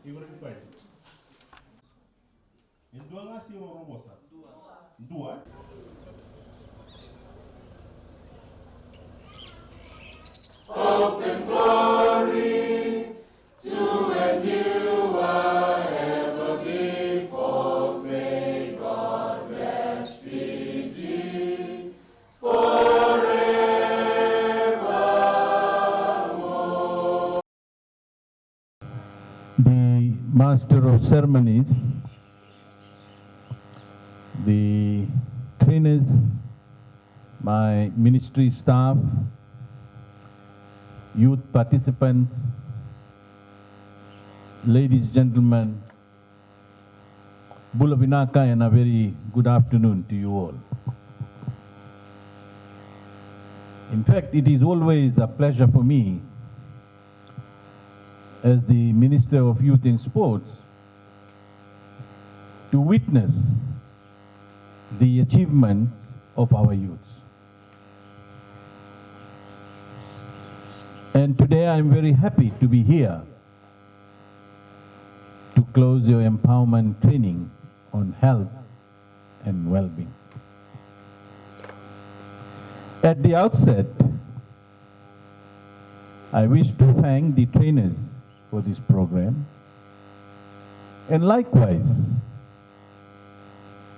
Igor Pipaiti. Em dua ngasih robosa? Dua. Open glory to endure ever before. May God bless Fiji forevermore. The Master of Ceremonies, the trainers, my ministry staff, youth participants, ladies, gentlemen, Bula Vinaka, and a very good afternoon to you all. In fact, it is always a pleasure for me as the Minister of Youth and Sports to witness the achievements of our youths. And today I'm very happy to be here to close your empowerment training on health and well-being. At the outset, I wish to thank the trainers for this program, and likewise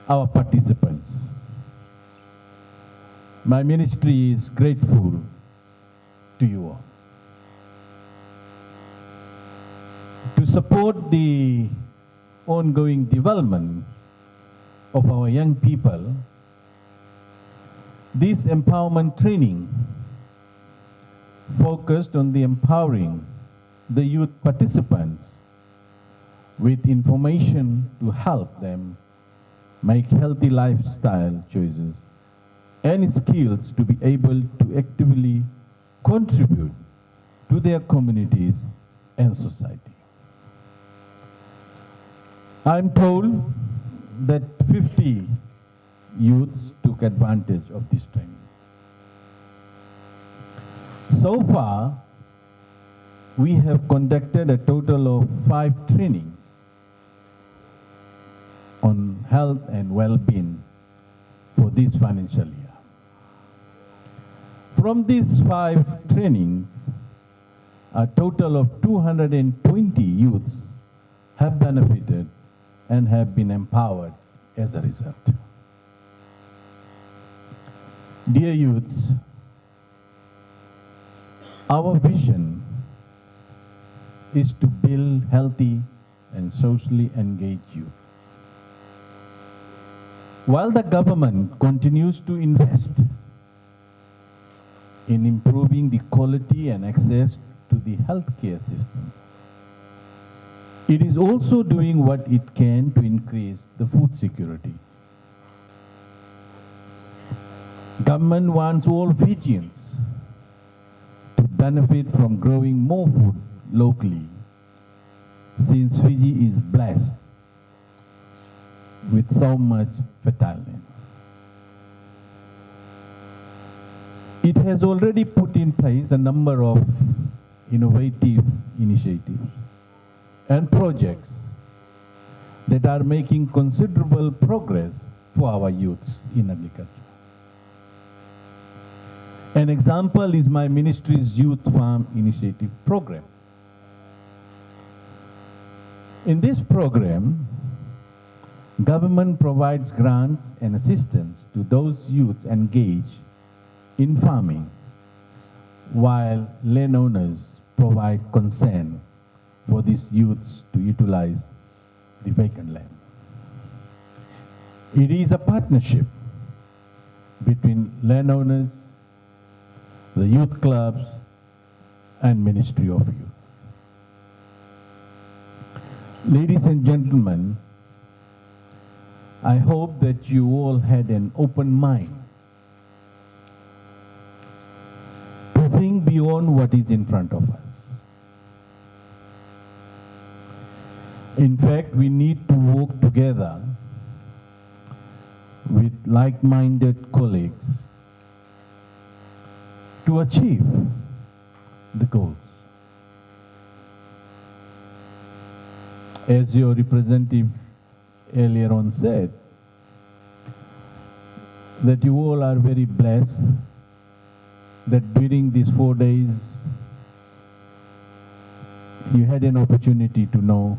our participants. My ministry is grateful to you all. To support the ongoing development of our young people, this empowerment training focused on the empowering the youth participants with information to help them make healthy lifestyle choices and skills to be able to actively contribute to their communities and society. I'm told that 50 youths took advantage of this training. So far, we have conducted a total of 5 trainings on health and well-being for this financial year. From these 5 trainings, a total of 220 youths have benefited and have been empowered as a result. Dear youths, our vision is to build healthy and socially engaged youth. While the government continues to invest in improving the quality and access to the healthcare system, it is also doing what it can to increase the food security. Government wants all Fijians to benefit from growing more food locally, since Fiji is blessed with so much fertile land. It has already put in place a number of innovative initiatives and projects that are making considerable progress for our youths in agriculture. An example is my ministry's Youth Farm Initiative program. In this program, government provides grants and assistance to those youths engaged in farming, while landowners provide consent for these youths to utilize the vacant land. It is a partnership between landowners, the youth clubs, and Ministry of Youth. Ladies and gentlemen, I hope that you all had an open mind to think beyond what is in front of us. In fact, we need to work together with like-minded colleagues to achieve the goals. As your representative earlier on said, that you all are very blessed that during these 4 days you had an opportunity to know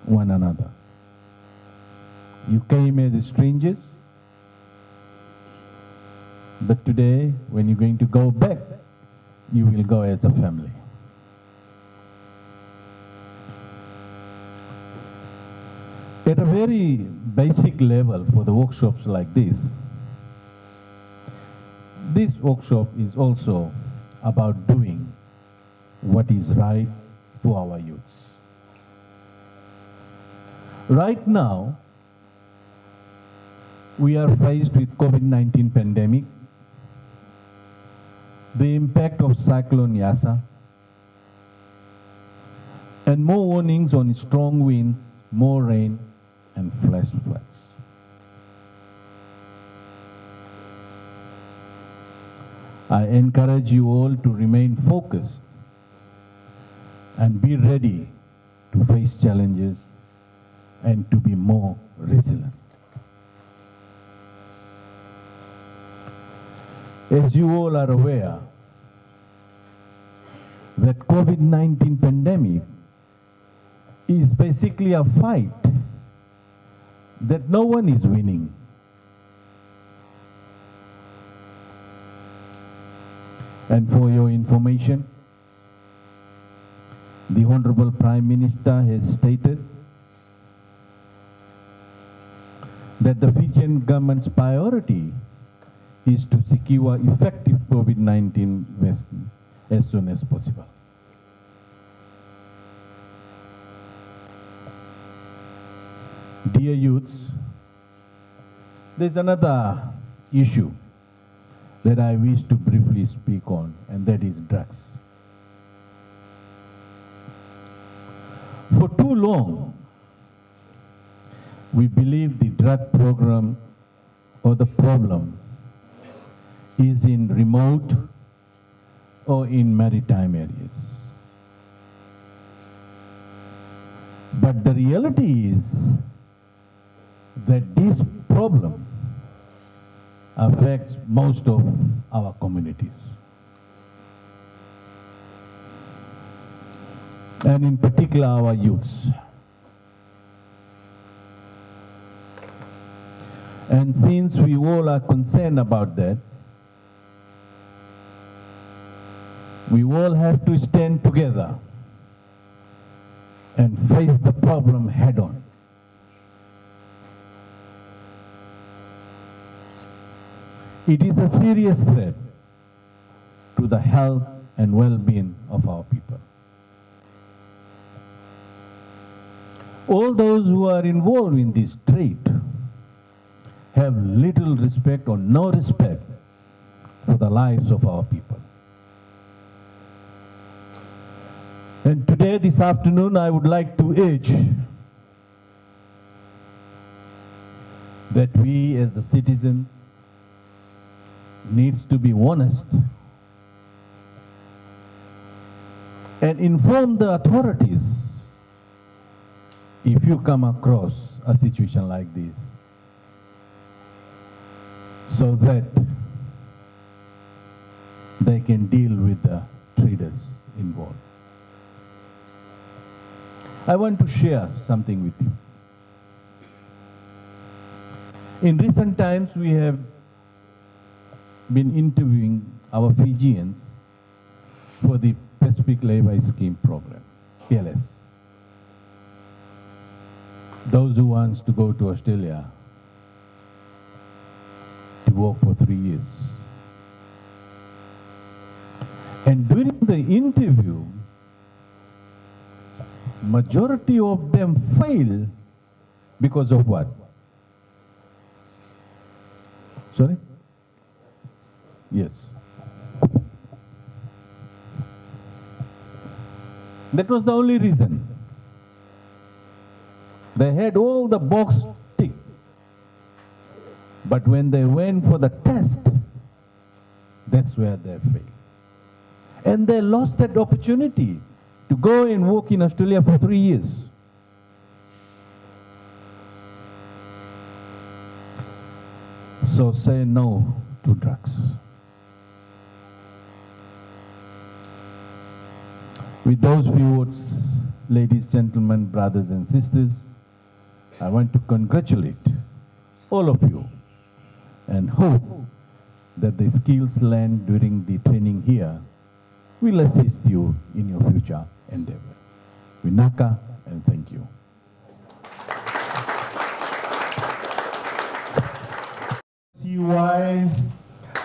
one another. You came as strangers, but today, when you're going to go back, you will go as a family. At a very basic level for the workshops like this workshop is also about doing what is right for our youths. Right now, we are faced with COVID-19 pandemic, the impact of Cyclone Yasa, and more warnings on strong winds, more rain, and flash floods. I encourage you all to remain focused and be ready to face challenges and to be more resilient. As you all are aware, that COVID-19 pandemic is basically a fight that no one is winning. And for your information, the Honorable Prime Minister has stated that the Fijian government's priority is to secure effective COVID-19 vaccine as soon as possible. Dear youths, there's another issue that I wish to briefly speak on, and that is drugs. For too long, we believe the drug program or the problem is in remote or in maritime areas. But the reality is that this problem affects most of our communities. And in particular our youths. And since we all are concerned about that, we all have to stand together and face the problem head on. It is a serious threat to the health and well-being of our people. All those who are involved in this trade have little respect or no respect for the lives of our people. And today, this afternoon, I would like to urge that we as the citizens needs to be honest and inform the authorities if you come across a situation like this, so that they can deal with the traders involved. I want to share something with you. In recent times, we have been interviewing our Fijians for the Pacific Levy Scheme program, PLS. Those who wants to go to Australia to work for 3 years. And during the interview, majority of them fail because of what? Sorry? Yes. That was the only reason. They had all the box ticked. But when they went for the test, that's where they failed. And they lost that opportunity to go and work in Australia for 3 years. So say no to drugs. With those few words, ladies, gentlemen, brothers and sisters, I want to congratulate all of you and hope that the skills learned during the training here will assist you in your future endeavor. Vinaka, and thank you. CY,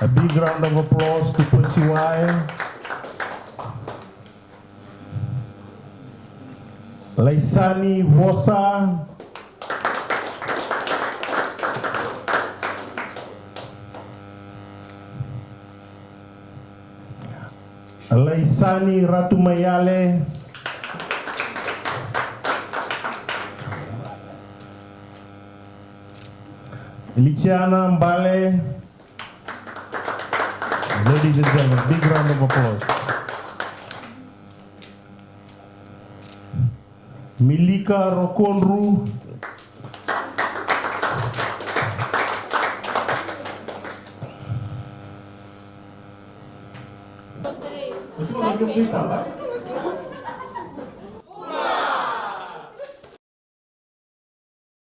a big round of applause to CY. Laisani Wosa. Laisani Ratumayale. Liciana Mbale. Ladies and gentlemen, big round of applause. Milika Rokonru. Let's go,